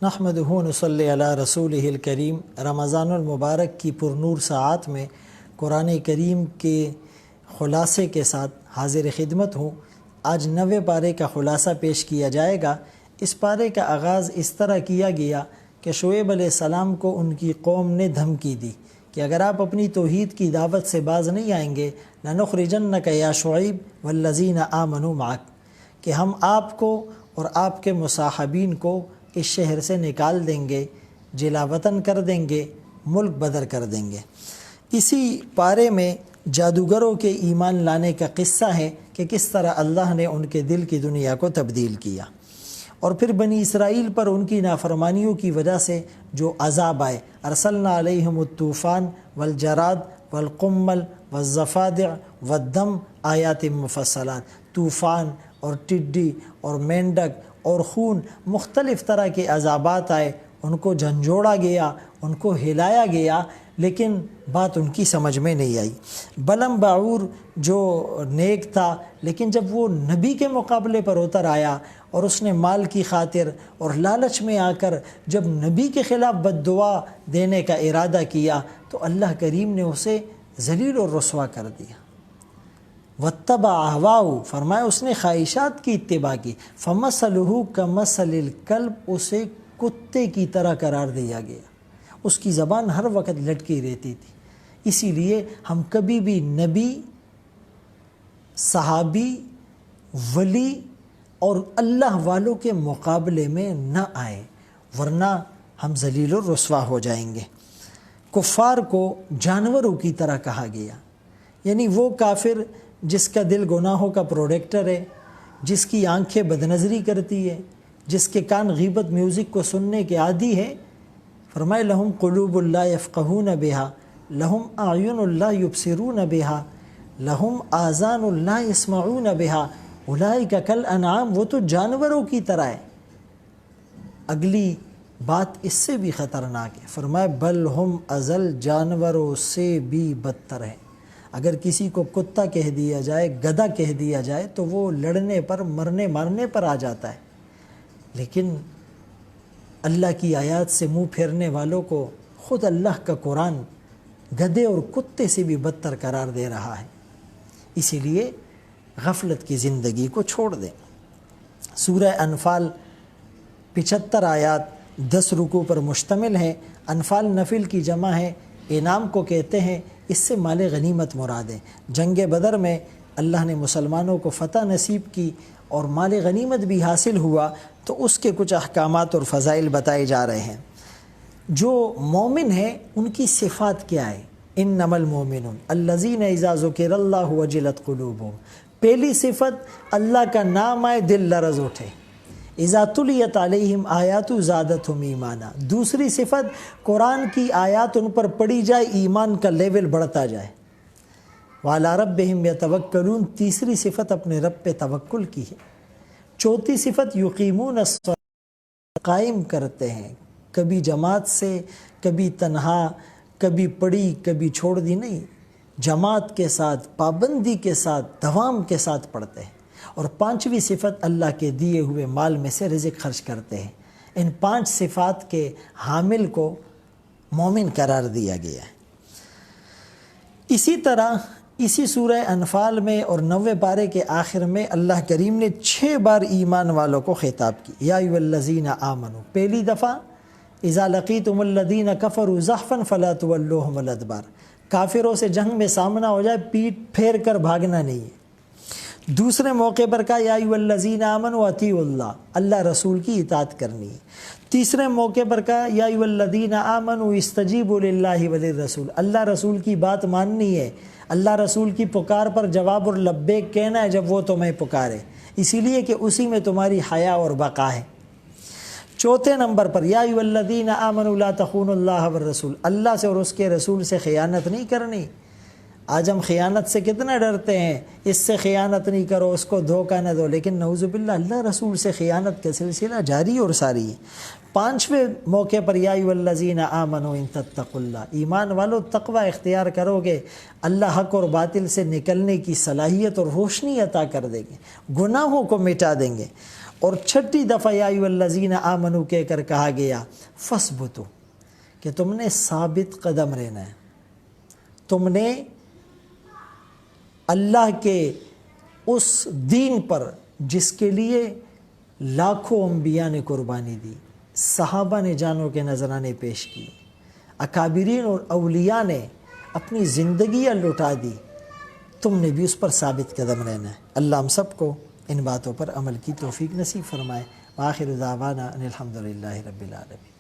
نحمدہ و نصلی علی رسولہ الکریم۔ رمضان المبارک کی پرنور ساعات میں قرآن کریم کے خلاصے کے ساتھ حاضر خدمت ہوں۔ آج 90 پارے کا خلاصہ پیش کیا جائے گا۔ اس پارے کا آغاز اس طرح کیا گیا کہ شعیب علیہ السلام کو ان کی قوم نے دھمکی دی کہ اگر آپ اپنی توحید کی دعوت سے باز نہیں آئیں گے لَنُخْرِجَنَّكَ يَا شُعَيْب وَالَّذِينَ آمَنُوا مَعَكَ، کہ ہم آپ کو اور آپ کے مصاحبین کو اس شہر سے نکال دیں گے، جلا وطن کر دیں گے، ملک بدر کر دیں گے۔ اسی پارے میں جادوگروں کے ایمان لانے کا قصہ ہے کہ کس طرح اللہ نے ان کے دل کی دنیا کو تبدیل کیا، اور پھر بنی اسرائیل پر ان کی نافرمانیوں کی وجہ سے جو عذاب آئے، ارسلنا علیہم الطوفان والجراد والقمل والضفادع والدم آیات مفصلات، طوفان اور ٹڈی اور مینڈک اور خون، مختلف طرح کے عذابات آئے، ان کو جھنجھوڑا گیا، ان کو ہلایا گیا، لیکن بات ان کی سمجھ میں نہیں آئی۔ بلم باعور جو نیک تھا، لیکن جب وہ نبی کے مقابلے پر اتر آیا اور اس نے مال کی خاطر اور لالچ میں آ کر جب نبی کے خلاف بد دعا دینے کا ارادہ کیا تو اللہ کریم نے اسے ذلیل اور رسوا کر دیا۔ واتبع اہواہ، فرمایا اس نے خواہشات کی اتباع کی۔ فمثلہ کمثل الکلب، اسے کتے کی طرح قرار دیا گیا، اس کی زبان ہر وقت لٹکی رہتی تھی۔ اسی لیے ہم کبھی بھی نبی، صحابی، ولی اور اللہ والوں کے مقابلے میں نہ آئیں، ورنہ ہم ذلیل و رسوا ہو جائیں گے۔ کفار کو جانوروں کی طرح کہا گیا، یعنی وہ کافر جس کا دل گناہوں کا پروڈکٹر ہے، جس کی آنکھیں بدنظری کرتی ہے، جس کے کان غیبت میوزک کو سننے کے عادی ہے۔ فرمائے لہم قلوب لا یفقہون بہا، لہم اعین لا یبصرون بہا، لہم آذان لا یسمعون بہا، اولئک کالانعام، وہ تو جانوروں کی طرح ہے۔ اگلی بات اس سے بھی خطرناک ہے، فرمائے بل ہم اضل، جانوروں سے بھی بدتر ہے۔ اگر کسی کو کتا کہہ دیا جائے، گدھا کہہ دیا جائے تو وہ لڑنے پر، مرنے مارنے پر آ جاتا ہے، لیکن اللہ کی آیات سے منہ پھیرنے والوں کو خود اللہ کا قرآن گدھے اور کتے سے بھی بدتر قرار دے رہا ہے۔ اسی لیے غفلت کی زندگی کو چھوڑ دیں۔ سورہ انفال 75 آیات 10 رکوع پر مشتمل ہے۔ انفال نفل کی جمع ہے، انعام کو کہتے ہیں، اس سے مال غنیمت مراد ہے۔ جنگ بدر میں اللہ نے مسلمانوں کو فتح نصیب کی اور مال غنیمت بھی حاصل ہوا، تو اس کے کچھ احکامات اور فضائل بتائے جا رہے ہیں۔ جو مومن ہیں ان کی صفات کیا ہے؟ انما المؤمنون الذین اذا ذکر اللہ وجلت قلوبہم، پہلی صفت اللہ کا نام آئے دل لرز اٹھے۔ اذا تلیت علیہم آیات زادتہم ایمانا، دوسری صفت قرآن کی آیات ان پر پڑھی جائے، ایمان کا لیول بڑھتا جائے۔ وعلی ربہم یتوکلون، تیسری صفت اپنے رب پہ توکل کی ہے۔ چوتھی صفت یقیمون الصلاۃ، قائم کرتے ہیں، کبھی جماعت سے، کبھی تنہا، کبھی پڑھی کبھی چھوڑ دی، نہیں، جماعت کے ساتھ، پابندی کے ساتھ، دوام کے ساتھ پڑھتے ہیں۔ اور پانچویں صفت اللہ کے دیے ہوئے مال میں سے رزق خرچ کرتے ہیں۔ ان 5 صفات کے حامل کو مومن قرار دیا گیا ہے۔ اسی طرح اسی سورہ انفال میں اور 90 پارے کے آخر میں اللہ کریم نے 6 بار ایمان والوں کو خطاب کی۔ یا ایھا الذین آمنوا، پہلی دفعہ اذا لقیتم الذین کفروا زحفا فلا تولوہم الادبار، کافروں سے جنگ میں سامنا ہو جائے پیٹ پھیر کر بھاگنا نہیں ہے۔ دوسرے موقع پر کہا یا ایھا الذین آمنوا اطیعوا اللہ، اللہ رسول کی اطاعت کرنی ہے۔ تیسرے موقع پر کہا یا ایھا الذین آمنوا استجیبوا للہ وللرسول، اللہ رسول کی بات ماننی ہے، اللہ رسول کی پکار پر جواب اور لبیک کہنا ہے جب وہ تمہیں پکارے، اسی لیے کہ اسی میں تمہاری حیا اور بقا ہے۔ چوتھے نمبر پر یا ایھا الذین آمنوا لا تخونوا اللہ والرسول، اللہ سے اور اس کے رسول سے خیانت نہیں کرنی۔ آج ہم خیانت سے کتنا ڈرتے ہیں، اس سے خیانت نہیں کرو، اس کو دھوکہ نہ دو، لیکن نعوذ باللہ اللہ رسول سے خیانت کا سلسلہ جاری اور ساری ہے۔ 5ویں موقع پر یا ایھا الذین آمنوا ان تتقوا اللہ، ایمان والو تقوی اختیار کرو گے اللہ حق اور باطل سے نکلنے کی صلاحیت اور روشنی عطا کر دیں گے، گناہوں کو مٹا دیں گے۔ اور چھٹی دفعہ یا ایھا الذین آمنو کہہ کر کہا گیا فثبتوا، کہ تم نے ثابت قدم رہنا ہے، تم نے اللہ کے اس دین پر جس کے لیے لاکھوں انبیاء نے قربانی دی، صحابہ نے جانوں کے نذرانے پیش کی، اکابرین اور اولیاء نے اپنی زندگیاں لٹا دی، تم نے بھی اس پر ثابت قدم رہنا ہے۔ اللہ ہم سب کو ان باتوں پر عمل کی توفیق نصیب فرمائے۔ وآخر دعوانا ان الحمد للہ رب العالمین۔